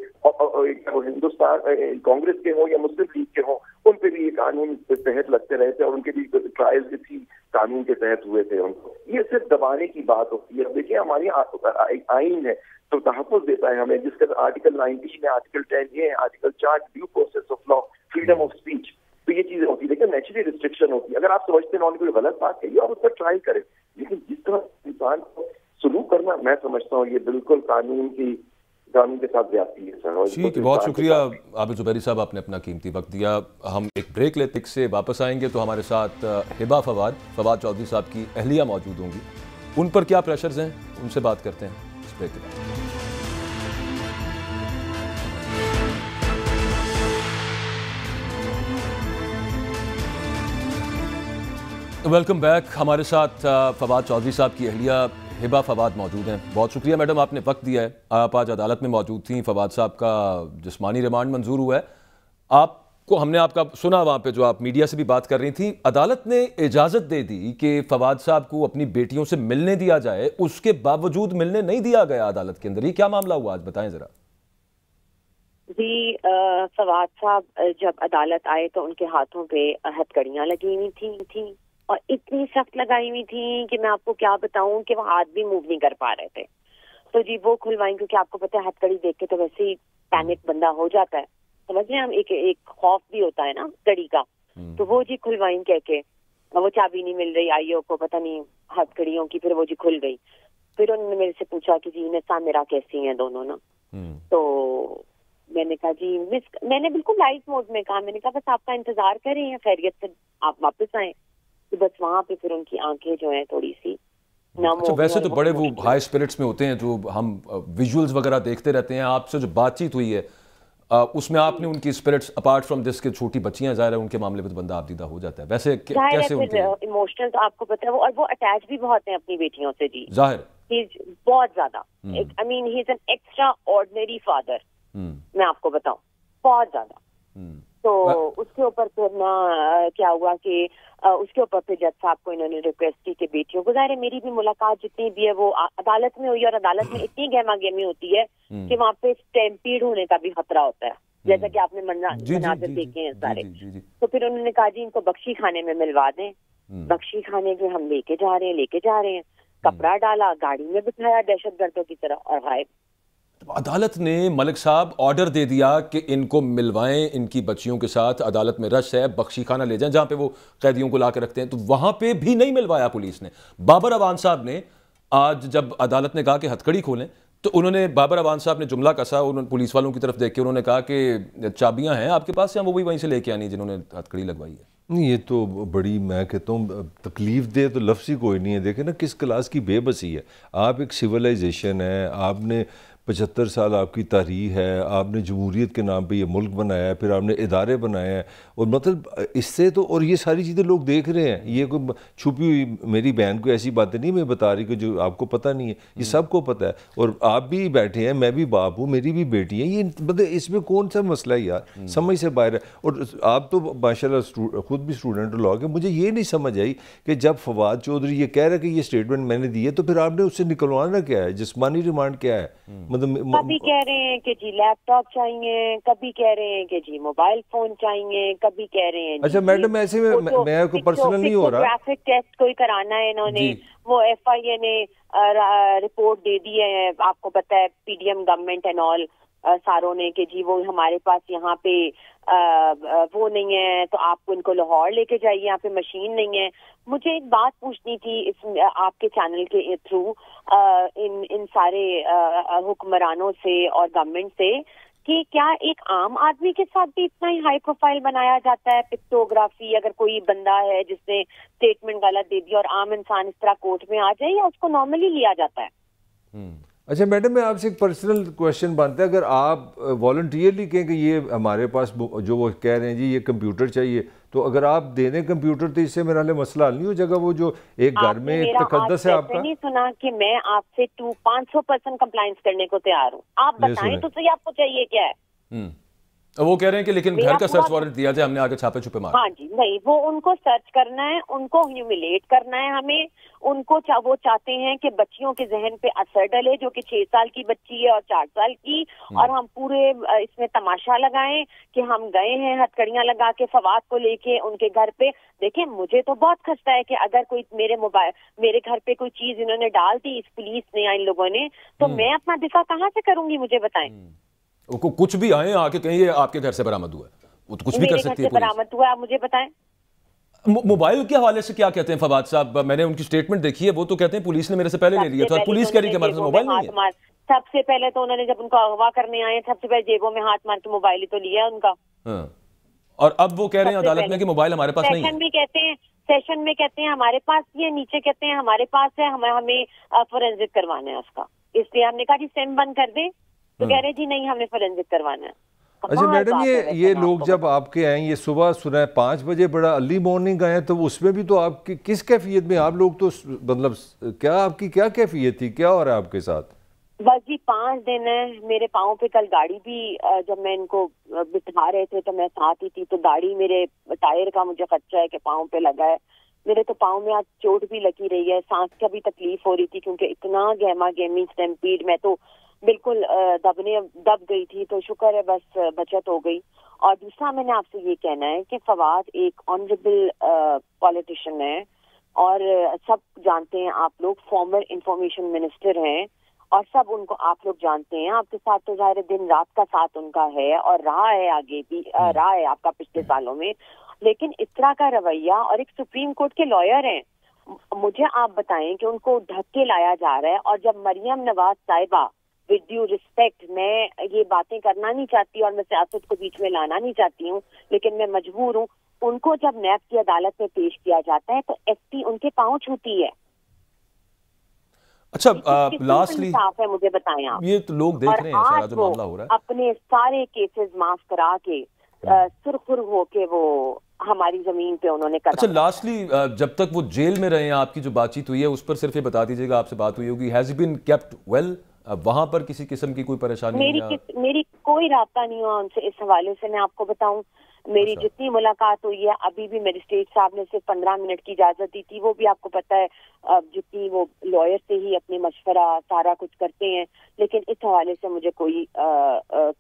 D: ہندوستان کانگریس کے ہوں یا مسلم لیگ کے ہوں، ان پہ بھی یہ قانون تحت لگتے رہے تھے، اور ان کے بھی ٹرائل اسی قانون کے تحت ہوئے تھے۔ ان کو یہ صرف دبانے کی بات ہوتی ہے۔ دیکھیے ہماری آئین ہے تو تحفظ دیتا ہے ہمیں، جس کا آرٹیکل 19 ہے، آرٹیکل 10 یہ ہے، article 4 due process of law, freedom of speech, تو یہ چیزیں ہوتی ہے، لیکن نیچرلی ریسٹرکشن ہوتی ہے۔ اگر آپ سمجھتے ہیں انہوں نے کوئی غلط بات کہی اور اس پر ٹرائی کریں، لیکن جس طرح انسان کو سلوک کرنا میں سمجھتا ہوں یہ بالکل قانون کے ساتھ زیادتی ہے سر۔
A: ٹھیک ہے، بہت شکریہ عابد زبیری صاحب، آپ نے اپنا قیمتی وقت دیا۔ ہم ایک بریک لیتے سے واپس آئیں گے تو ہمارے ساتھ ہبہ فواد چودھری صاحب کی اہلیہ موجود ہوں گی، ان پر کیا پریشرز ہیں ان سے بات کرتے ہیں اس بریک کے بعد۔ Welcome back. ہمارے ساتھ فواد چودھری صاحب کی اہلیہ ہبہ فواد موجود ہیں۔ بہت شکریہ میڈم، آپ نے وقت دیا ہے۔ آپ آج عدالت میں موجود تھیں، فواد صاحب کا جسمانی ریمانڈ منظور ہوا ہے۔ آپ کو ہم نے آپ کا سنا وہاں پہ جو آپ میڈیا سے بھی بات کر رہی تھیں، عدالت نے اجازت دے دی کہ فواد صاحب کو اپنی بیٹیوں سے ملنے دیا جائے، اس کے باوجود ملنے نہیں دیا گیا عدالت کے اندر، یہ کیا معاملہ ہوا آج بتائیں ذرا۔
E: جی فواد صاحب جب عدالت آئے تو ان کے ہاتھوں پہ ہتھکڑیاں لگی ہوئی تھیں اور اتنی سخت لگائی ہوئی تھیں کہ میں آپ کو کیا بتاؤں کہ وہ ہاتھ بھی موو نہیں کر پا رہے تھے۔ تو جی وہ کھلوائیں، کیونکہ آپ کو پتہ ہے ہتھکڑی دیکھ کے تو ویسے ہی پینک بندہ ہو جاتا ہے، سمجھ رہے ہیں ہم، ایک خوف بھی ہوتا ہے نا کڑی کا۔ تو وہ جی کھلوائیں کہہ کے، وہ چابی نہیں مل رہی آئیو کو پتہ نہیں ہتھکڑیوں کی، پھر وہ جی کھل گئی۔ پھر انہوں نے میرے سے پوچھا کہ جی نسا میرا کیسی ہیں دونوں نا، تو میں نے کہا جی میں نے بالکل لائٹ موڈ میں کہا، میں نے کہا بس آپ کا انتظار کر رہے ہیں خیریت سے آپ واپس آئیں۔ تو بس وہاں پہ پھر ان کی آنکھیں جو ہیں تھوڑی سی
A: ویسے تو بڑے وہ ہائی اسپرٹس میں ہوتے ہیں، جو ہم ویژولز وغیرہ دیکھتے رہتے ہیں، آپ سے جو بات چیت ہوئی ہے اس میں آپ نے ان کی اسپرٹس اپارٹ فرام دس کے چھوٹی بچیاں ظاہر ہے ان کے معاملے میں بندہ آپ دیدہ ہو جاتا ہے، ویسے کیسے ان کے
E: ایموشنل تو آپ کو پتہ ہے وہ، اور وہ اٹیچ بھی بہت ہیں اپنی بیٹیوں سے جی،
A: ظاہر
E: بہت زیادہ، I mean he is an extraordinary father, میں آپ کو بتاؤں بہت زیادہ۔ تو اس کے اوپر پھر نا کیا ہوا کہ اس کے اوپر پھر جج صاحب کو انہوں نے ریکویسٹ کی کہ بیٹیوں کو، ظاہر ہے میری بھی ملاقات جتنی بھی ہے وہ عدالت میں ہوئی، اور عدالت میں اتنی گہما گہمی ہوتی ہے کہ وہاں پہ اسٹیمپیڈ ہونے کا بھی خطرہ ہوتا ہے، جیسا کہ آپ نے مناظر دیکھے ہیں سارے۔ تو پھر انہوں نے کہا جی ان کو بخشی خانے میں ملوا دیں، بخشی خانے میں ہم لے کے جا رہے ہیں، کپڑا ڈالا، گاڑی میں بٹھایا دہشت گردوں کی طرح اور غائب۔
A: عدالت نے ملک صاحب آرڈر دے دیا کہ ان کو ملوائیں ان کی بچیوں کے ساتھ، عدالت میں رش ہے، بخشی خانہ لے جائیں جہاں پہ وہ قیدیوں کو لا کے رکھتے ہیں، تو وہاں پہ بھی نہیں ملوایا پولیس نے۔ بابر اوان صاحب نے آج جب عدالت نے کہا کہ ہتھکڑی کھولیں تو انہوں نے بابر اعوان صاحب نے جملہ کسا, انہوں نے پولیس والوں کی طرف دیکھ کے انہوں نے کہا کہ چابیاں ہیں آپ کے پاس یا وہ بھی وہیں سے لے کے آنی جنہوں نے ہتھ کڑی لگوائی ہے.
B: نہیں یہ تو بڑی, میں کہتا ہوں تکلیف دے تو لفظ ہی کوئی نہیں ہے. دیکھیں نا کس کلاس کی بے بسی ہے. آپ ایک سویلائزیشن ہے, آپ نے 75 سال آپ کی تاریخ ہے, آپ نے جمہوریت کے نام پہ یہ ملک بنایا ہے, پھر آپ نے ادارے بنائے ہیں, اور مطلب اس سے تو, اور یہ ساری چیزیں لوگ دیکھ رہے ہیں. یہ کوئی چھپی ہوئی میری بہن کو ایسی باتیں نہیں میں بتا رہی کہ جو آپ کو پتہ نہیں ہے, یہ سب کو پتہ ہے. اور آپ بھی بیٹھے ہیں, میں بھی باپ ہوں, میری بھی بیٹی ہے. یہ مطلب اس میں کون سا مسئلہ ہے یار, سمجھ سے باہر ہے. اور آپ تو ماشاءاللہ خود بھی اسٹوڈنٹ لاء کے, مجھے یہ نہیں سمجھ آئی کہ جب فواد چودھری یہ کہہ رہا ہے کہ یہ اسٹیٹمنٹ میں نے دی ہے, تو پھر آپ نے اس سے نکلوانا کیا ہے, جسمانی ریمانڈ کیا ہے.
E: کبھی کہہ رہے ہیں کہ جی لیپ ٹاپ چاہیے, کبھی کہہ رہے ہیں کہ جی موبائل فون چاہیے, کبھی کہہ رہے ہیں
B: اچھا میڈم ایسے میں کوئی پرسنل نہیں ہو رہا,
E: گرافک ٹیسٹ کوئی کرانا ہے انہوں نے, وہ ایف آئی اے نے رپورٹ دے دی ہے, آپ کو پتہ ہے PDM government and all ساروں نے, کہ جی وہ ہمارے پاس یہاں پہ وہ نہیں ہے تو آپ کو ان کو لاہور لے کے جائیے, یہاں پہ مشین نہیں ہے. مجھے ایک بات پوچھنی تھی اس آپ کے چینل کے تھرو ان سارے حکمرانوں سے اور گورنمنٹ سے, کہ کیا ایک عام آدمی کے ساتھ بھی اتنا ہی ہائی پروفائل بنایا جاتا ہے؟ پکٹوگرافی, اگر کوئی بندہ ہے جس نے اسٹیٹمنٹ غلط دے دی اور عام انسان اس طرح کورٹ میں آ جائے, یا اس کو نارملی لیا جاتا ہے؟
B: اچھا میڈم میں آپ سے ایک پرسنل کویشچن بنتا ہے, اگر آپ والنٹیئرلی کہیں کہ یہ ہمارے پاس جو وہ کہہ رہے ہیں جی یہ کمپیوٹر چاہیے, تو اگر آپ دے دیں کمپیوٹر تو اس سے میرا مسئلہ حل نہیں ہو جائے گا؟ وہ جو ایک گھر میں ایک تقدس ہے آپ کا.
E: نہیں سنا کہ میں آپ سے 500% کمپلائنس کرنے کو تیار ہوں, آپ بتائیں تو صحیح آپ کو چاہیے کیا ہے.
A: وہ کہہ رہے ہیں کہ لیکن گھر کا سرچ وارنٹ دیا جائے, ہم نے آگے چھاپے چھپے مارے.
E: ہاں جی, نہیں, وہ ان کو سرچ کرنا ہے, ان کو ہیوملیٹ کرنا ہے ہمیں, ان کو وہ چاہتے ہیں کہ بچیوں کے ذہن پہ اثر ڈلے, جو کہ 6 سال کی بچی ہے اور 4 سال کی, اور ہم پورے اس میں تماشا لگائیں کہ ہم گئے ہیں ہتھ کڑیاں لگا کے فواد کو لے کے ان کے گھر پہ. دیکھیں مجھے تو بہت خستہ ہے کہ اگر کوئی میرے گھر پہ کوئی چیز انہوں نے ڈال دی اس پولیس نے یا ان لوگوں نے, تو میں اپنا دفاع کہاں سے کروں گی؟ مجھے بتائیں.
A: کچھ بھی آئیں آ کے کہیں یہ آپ کے گھر سے برآمد ہوا ہے, وہ تو کچھ بھی کر سکتی ہے.
E: برآمد ہوا, آپ مجھے بتائیں.
A: موبائل کے حوالے سے کیا کہتے ہیں فواد صاحب؟ میں نے ان کی اسٹیٹمنٹ دیکھی ہے, وہ تو کہتے ہیں پولیس نے میرے سے پہلے لے لیا تھا, اور پولیس کہہ رہی کہ ہمارے پاس موبائل نہیں ہے.
E: سب سے پہلے تو انہوں نے جب ان کو اغوا کرنے آئے, سب سے پہلے جیبوں میں ہاتھ مار کے موبائل ہی تو لیا ان کا.
A: اور اب وہ کہہ رہے ہیں عدالت میں کہ موبائل ہمارے پاس نہیں ہے.
E: سیشن میں کہتے ہیں ہمارے پاس یہ, نیچے کہتے ہیں ہمارے پاس ہے, ہمیں فورینزک کروانا ہے اس کا. اس لیے ہم نے کہا جی سیم بند کر دیں, تو کہہ رہے جی نہیں ہمیں فورینزک کروانا ہے.
B: اچھا میڈم یہ لوگ جب آپ کے آئیں, یہ صبح سنا 5 بجے بڑا ارلی مارننگ آئے, تو اس میں بھی تو آپ کی کس کیفیت میں آپ لوگ تو مطلب کیا آپ کی کیا کیفیت تھی, کیا ہو رہا ہے آپ کے ساتھ؟
E: بس جی 5 دن ہے میرے پاؤں پہ. کل گاڑی بھی جب میں ان کو بٹھا رہے تھے تو میں ساتھ ہی تھی, تو گاڑی میرے ٹائر کا مجھے خدشہ ہے کہ پاؤں پہ لگا ہے. میرے تو پاؤں میں آج چوٹ بھی لگی رہی ہے, سانس کا بھی تکلیف ہو رہی تھی, کیونکہ اتنا گہما گہمی اسٹیمپیڈ, میں تو بالکل دب گئی تھی. تو شکر ہے بس بچت ہو گئی. اور دوسرا میں نے آپ سے یہ کہنا ہے کہ فواد ایک آنریبل پولیٹیشین ہے, اور سب جانتے ہیں آپ لوگ, فارمر انفارمیشن منسٹر ہیں, اور سب ان کو آپ لوگ جانتے ہیں. آپ کے ساتھ تو ظاہر دن رات کا ساتھ ان کا ہے, اور رہا ہے آگے بھی رہا ہے آپ کا پچھلے سالوں میں. لیکن اس طرح کا رویہ, اور ایک سپریم کورٹ کے لائر ہیں, مجھے آپ بتائیں کہ ان کو ڈھک کے لایا جا رہا ہے. اور جب مریم نواز صاحبہ, ود ڈیو ریسپیکٹ, میں یہ باتیں کرنا نہیں چاہتی اور میں سیاست کو بیچ میں لانا نہیں چاہتی ہوں, لیکن میں مجبور ہوں, ان کو جب نیب کی عدالت میں پیش کیا جاتا ہے تو ایس پی ان کے پاؤں چھوتی ہے.
A: اچھا لاسٹلی
E: ہے, مجھے بتائیں آپ,
A: یہ تو لوگ دیکھ رہے ہیں سارا جو معاملہ ہو رہا ہے,
E: اپنے سارے کیسز معاف کرا کے سرخر ہو کے وہ ہماری زمین پہ انہوں نے قدم.
A: اچھا لاسٹلی جب تک وہ جیل میں رہے ہیں, آپ کی جو بات چیت ہوئی ہے اس پر صرف یہ بتا دیجیے گا, آپ سے بات ہوئی ہوگی, has he been kept well, وہاں پر کسی قسم کی کوئی پریشانی؟
E: میری کوئی رابطہ نہیں ہوا ان سے اس حوالے سے. میں آپ کو بتاؤں, میری جتنی ملاقات ہوئی ہے, ابھی بھی میجسٹریٹ صاحب نے صرف 15 منٹ کی اجازت دی تھی, وہ بھی آپ کو پتہ ہے جتنی وہ لائر سے ہی اپنے مشورہ سارا کچھ کرتے ہیں. لیکن اس حوالے سے مجھے کوئی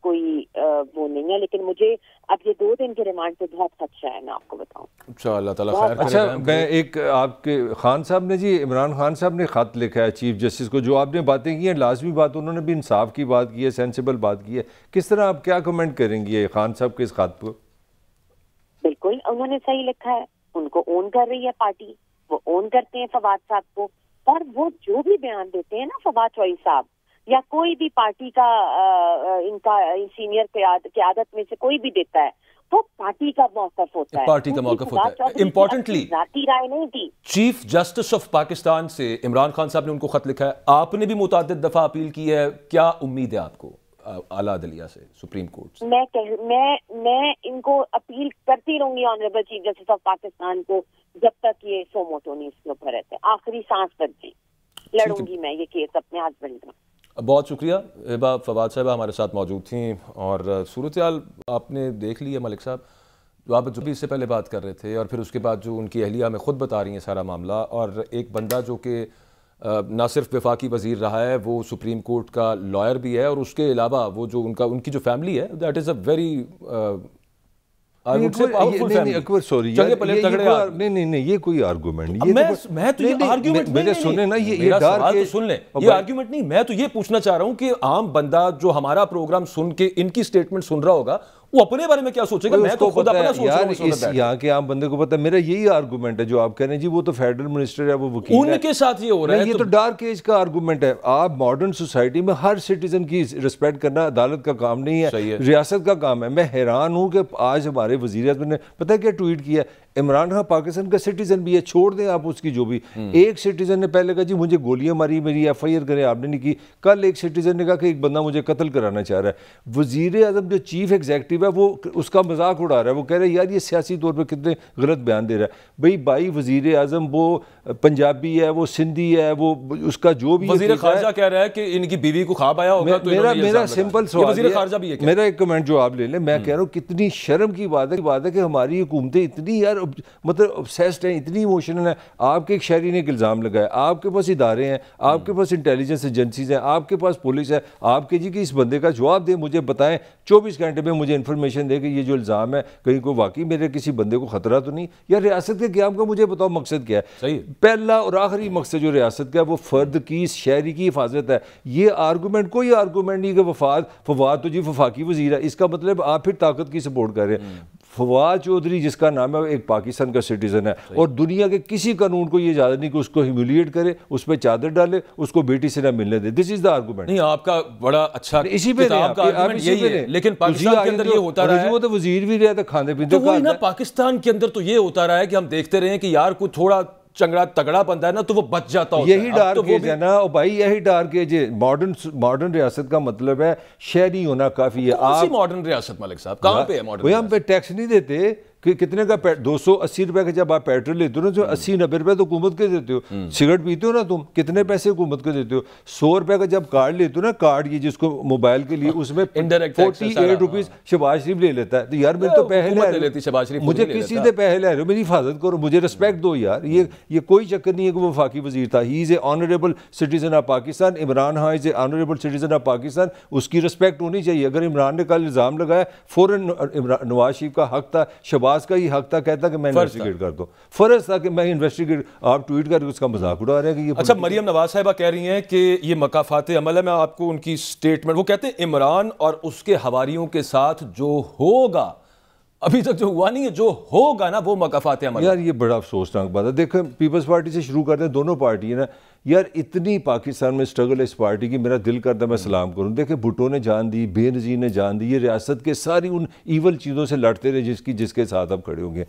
E: وہ نہیں ہے. لیکن مجھے اب یہ 2 دن کے ریمانڈ سے بہت خدشہ ہے, میں آپ کو بتاؤں.
A: اچھا اللہ تعالیٰ خیر کرے.
B: اچھا میں ایک آپ کے خان صاحب نے, جی عمران خان صاحب نے خط لکھا ہے چیف جسٹس کو, جو آپ نے باتیں کی ہیں لازمی بات, انہوں نے بھی انصاف کی بات کی ہے, سینسیبل بات کی ہے. کس طرح آپ کیا کمنٹ کریں گے خان صاحب کے اس خط پر؟
E: بالکل انہوں نے صحیح لکھا ہے, ان کو اون کر رہی ہے پارٹی, وہ اون کرتے ہیں فواد صاحب کو. اور وہ جو بھی بیان دیتے ہیں نا فواد چوہدری صاحب, یا کوئی بھی پارٹی کا ان کا سینئر قیادت میں سے کوئی بھی دیتا ہے وہ پارٹی کا موقف ہوتا ہے.
A: پارٹی کا موقف ہوتا ہے. امپورٹنٹلی
E: ذاتی رائے نہیں تھی.
A: چیف جسٹس آف پاکستان سے عمران خان صاحب نے ان کو خط لکھا ہے, آپ نے بھی متعدد دفعہ اپیل کی ہے, کیا امید ہے آپ کو اعلیٰ عدلیہ سے, سپریم کورٹ سے؟
E: میں ان کو اپیل کرتی رہوں گی honourable chief justice of Pakistan کو جب تک یہ سو موٹو نہیں اس کے اوپر رہتے, آخری سانس تک جی لڑوں گی میں یہ کیس اپنے ہسبینڈ کا.
A: بہت شکریہ. ہبہ فواد صاحبہ ہمارے ساتھ موجود تھیں, اور صورتحال آپ نے دیکھ لی ہے ملک صاحب, جو آپ بھی اس سے پہلے بات کر رہے تھے, اور پھر اس کے بعد جو ان کی اہلیہ میں خود بتا رہی ہیں سارا معاملہ, اور ایک بندہ جو کہ نہ صرف وفاقی وزیر رہا ہے, وہ سپریم کورٹ کا لائر بھی ہے, اور اس کے علاوہ وہ جو ان کی جو فیملی ہے, دیٹ از اے ویری
B: یہ کوئی آرگومنٹ نہیں.
A: میں تو یہ پوچھنا چاہ رہا ہوں کہ عام بندہ جو ہمارا پروگرام سن کے ان کی سٹیٹمنٹ سن رہا ہوگا, وہ اپنے بارے میں کیا سوچے گا؟ میں تو خود اپنا سوچ رہا ہوں.
B: یہاں کے عام بندے کو پتہ ہے, میرا یہی آرگومنٹ ہے جو آپ کہہ رہے ہیں جی وہ تو فیڈرل منسٹر ہے, وہ وکیل ہے,
A: ان کے ساتھ یہ ہو رہا ہے.
B: یہ تو ڈارک ایج کا آرگومنٹ ہے. آپ ماڈرن سوسائٹی میں ہر سٹیزن کی رسپیکٹ کرنا عدالت کا کام نہیں ہے, ریاست کا کام ہے. میں حیران ہوں کہ آج ہمارے وزیر اعظم نے پتہ ہے کیا ٹویٹ کیا, عمران خان پاکستان کا سٹیزن بھی ہے, چھوڑ دیں آپ اس کی جو بھی. ایک سٹیزن نے پہلے کہا جی مجھے گولیاں ماری, میری ایف آئی آر کریں, آپ نے نہیں کی. کل ایک سٹیزن نے کہا کہ ایک بندہ مجھے قتل کرانا چاہ رہا ہے. وزیر اعظم جو چیف ایگزیکٹو ہے وہ اس کا مذاق اڑا رہا ہے, وہ کہہ رہا ہے یار یہ سیاسی طور پہ کتنے غلط بیان دے رہا ہے. بھائی وزیر اعظم وہ پنجابی ہے, وہ سندھی ہے, وہ اس کا جو بھی.
A: وزیر خارجہ کہہ رہا ہے کہ ان کی بیوی کو خواب آیا ہوگا, تو
B: میرا سمپل سوال,
A: وزیر خارجہ بھی ہے,
B: میرا ایک کمنٹ جو آپ لے لیں, میں کہہ رہا ہوں کتنی شرم کی بات ہے کہ ہماری حکومتیں اتنی یار مطلب obsessed ہیں, اتنی ایموشنل ہیں. آپ کے ایک شہری نے ایک الزام لگایا, آپ کے پاس ادارے ہیں, آپ کے پاس انٹیلیجنس ایجنسیز ہیں, آپ کے پاس پولیس ہے, آپ کے جی کہ اس بندے کا جواب دیں, مجھے بتائیں 24 گھنٹے میں مجھے انفارمیشن دے کہ یہ جو الزام ہے کہیں کوئی واقعی میرے کسی بندے کو خطرہ تو نہیں, یا ریاست کے قیام کا مجھے بتاؤ مقصد کیا ہے. صحیح, پہلا اور آخری مقصد جو ریاست کا ہے وہ فرد کی, شہری کی حفاظت ہے. یہ آرگومنٹ کوئی آرگومنٹ نہیں کہ فواد تو جی وفاقی وزیر ہے, اس کا مطلب آپ پھر طاقت کی سپورٹ کر رہے ہیں. فواد چودھری جس کا نام ہے وہ ایک پاکستان کا سٹیزن ہے, اور دنیا کے کسی قانون کو یہ اجازت نہیں کہ اس کو ہیوملیٹ کرے, اس پہ چادر ڈالے, اس کو بیٹی سے نہ ملنے دے. دس از دا آرگومنٹ.
A: نہیں, آپ کا بڑا اچھا
B: اسی پہ
A: یہی ہے, لیکن پاکستان کے اندر یہ ہوتا رہا ہے,
B: وہ تو وزیر بھی رہا تھا, کھانے پیتے کا.
A: پاکستان کے اندر تو یہ ہوتا رہا ہے کہ ہم دیکھتے رہے کہ یار کوئی تھوڑا چنگڑا تگڑا بندہ ہے نا تو وہ بچ جاتا ہوتا ہے.
B: یہی ڈارک ایج ہے نا بھائی, یہی ڈارک ایج ہے. ماڈرن ریاست کا مطلب ہے شہری ہونا کافی ہے.
A: آپ ماڈرن ریاست ملک صاحب کہاں پہ ہے ماڈرن؟
B: ہم پہ ٹیکس نہیں دیتے کہ کتنے کا 280 روپے کا جب آپ پیٹرول لیتے ہو نا, جو 80-90 روپے تو حکومت کے دیتے ہو. سگریٹ پیتے ہو نا تم, کتنے پیسے حکومت کے دیتے ہو. 100 روپے کا جب کارڈ لیتے ہو نا, کارڈ یہ جس کو موبائل کے لیے, اس میں 48 روپیز شہباز شریف لے لیتا ہے. تو یار میرے تو پیسے لے, مجھے کسی سے پیسے لے رہے ہو, میری حفاظت کرو, مجھے رسپیکٹ دو یار. یہ کوئی چکر نہیں ہے کہ وہ وفاقی وزیر تھا. He is a honourable citizen of Pakistan. Imran Khan is a honourable citizen of Pakistan. اس کی رسپیکٹ ہونی چاہیے. اگر عمران نے کل الزام لگایا, فوراً نواز شریف کا حق تھا, شہباز کا ہی حق تھا, کہتا کہ میں انویسٹیگیٹ کر دوں. فرض تھا کہ میں انویسٹیگیٹ. آپ ٹویٹ کر اس کا مذاق اڑا رہے ہیں کہ یہ.
A: اچھا, مریم نواز صاحبہ کہہ رہی ہیں کہ یہ مکافات عمل ہے. میں آپ کو ان کی سٹیٹمنٹ, وہ کہتے ہیں عمران اور اس کے حواریوں کے ساتھ جو ہوگا, ابھی تک جو ہوا نہیں ہے, جو ہوگا نا وہ مکافات عمل.
B: یار یہ بڑا افسوسناک بات ہے. دیکھیں پیپلز پارٹی سے شروع کرتے ہیں, دونوں پارٹی ہیں نا یار, اتنی پاکستان میں سٹرگل ہے اس پارٹی کی, میرا دل کرتا ہے میں سلام کروں. دیکھیں بھٹو نے جان دی, بے نظیر نے جان دی, یہ ریاست کے ساری ان ایول چیزوں سے لڑتے رہے جس کے ساتھ اب کھڑے ہوں گے.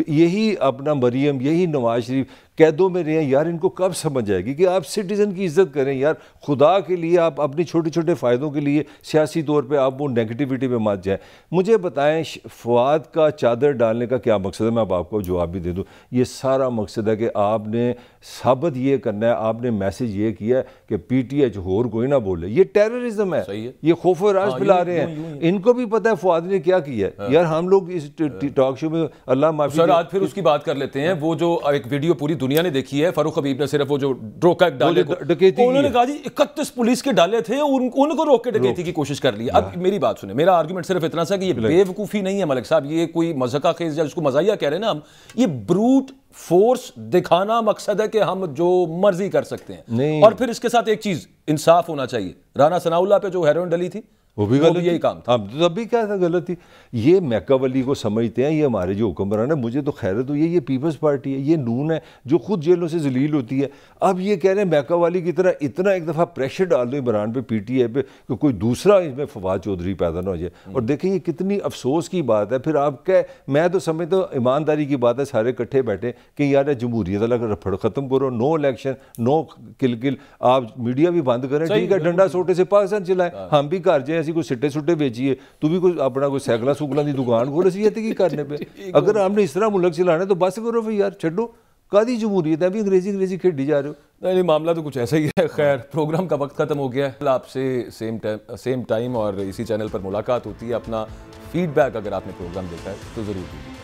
B: یہی اپنا مریم, یہی نواز شریف قیدوں میں رہے ہیں یار. ان کو کب سمجھ آئے گی کہ آپ سٹیزن کی عزت کریں یار, خدا کے لیے. آپ اپنی چھوٹے چھوٹے فائدوں کے لیے سیاسی طور پہ آپ وہ نیگیٹیوٹی میں مت جائیں. مجھے بتائیں فواد کا چادر ڈالنے کا کیا مقصد ہے؟ میں اب آپ کو جواب بھی دے دوں. یہ سارا مقصد ہے کہ آپ نے ثابت یہ کرنا ہے, آپ نے میسج یہ کیا ہے کہ پی ٹی ایچ اور کوئی نہ بولے. یہ ٹیررزم ہے, یہ خوف و راز پھیلا رہے ہیں. ان کو بھی پتہ ہے فواد نے کیا کیا ہے یار. ہم لوگ اس ٹاک شو میں اللہ معافی
A: سر, آج پھر اس کی بات کر لیتے ہیں. وہ جو ایک ویڈیو پوری دنیا نے دیکھی ہے, فاروق حبیب نے صرف وہ جو ڈروکا ڈالے, انہوں نے کہا جی 31 پولیس کے ڈالے تھے, ان کو روک کے ڈکیتی کی کوشش کر لی. اب میری بات سنیں, میرا آرگومنٹ صرف اتنا سا کہ یہ بے وقوفی نہیں ہے ملک صاحب, یہ کوئی مذہقہ خیز یا جس کو مزاحیہ کہہ رہے ہیں نا ہم, یہ بروٹ فورس دکھانا مقصد ہے کہ ہم جو مرضی کر سکتے ہیں. اور پھر اس کے ساتھ ایک چیز انصاف ہونا چاہیے. رانا ثناء اللہ پہ جو ہیروئن ڈلی تھی,
B: وہ بھی
A: غلط یہی کام تھا.
B: اب تب بھی کیا تھا غلط تھی. یہ میکاولی کو سمجھتے ہیں, یہ ہمارے جو حکمران ہیں, مجھے تو خیرت ہوئی ہے یہ پیپلز پارٹی ہے, یہ نون ہے جو خود جیلوں سے ذلیل ہوتی ہے. اب یہ کہہ رہے ہیں میکاولی کی طرح اتنا ایک دفعہ پریشر ڈال دو عمران پہ, پی ٹی آئی پہ, کہ کوئی دوسرا اس میں فواد چودھری پیدا نہ ہو جائے. اور دیکھیں یہ کتنی افسوس کی بات ہے. پھر آپ کہ میں تو سمجھتا ہوں ایمانداری کی بات ہے سارے اکٹھے بیٹھے کہ یار جمہوریت والا رفڑ ختم کرو, نو الیکشن, نو کل. آپ میڈیا بھی بند کریں, ٹھیک ہے, ڈنڈا سوٹے سے پاکستان چلائیں, ہم بھی گھر جائیں, ایسی کوئی سٹے سٹے بیچیے, تو بھی کوئی اپنا کوئی سیکلا سوکلا دی دکان کھولے سی کی کرنے پہ. اگر ہم نے اس طرح ملک چلانا ہے تو بس کرو پھر یار, چھڈو قادی جمہوریت ہے, ابھی انگریزی کھیڈی جا رہے ہو.
A: نہیں معاملہ تو کچھ ایسا ہی ہے. خیر پروگرام کا وقت ختم ہو گیا ہے. آپ سے سیم ٹائم اور اسی چینل پر ملاقات ہوتی ہے. اپنا فیڈ بیک اگر آپ نے پروگرام دیکھا ہے تو ضرور دیجیے.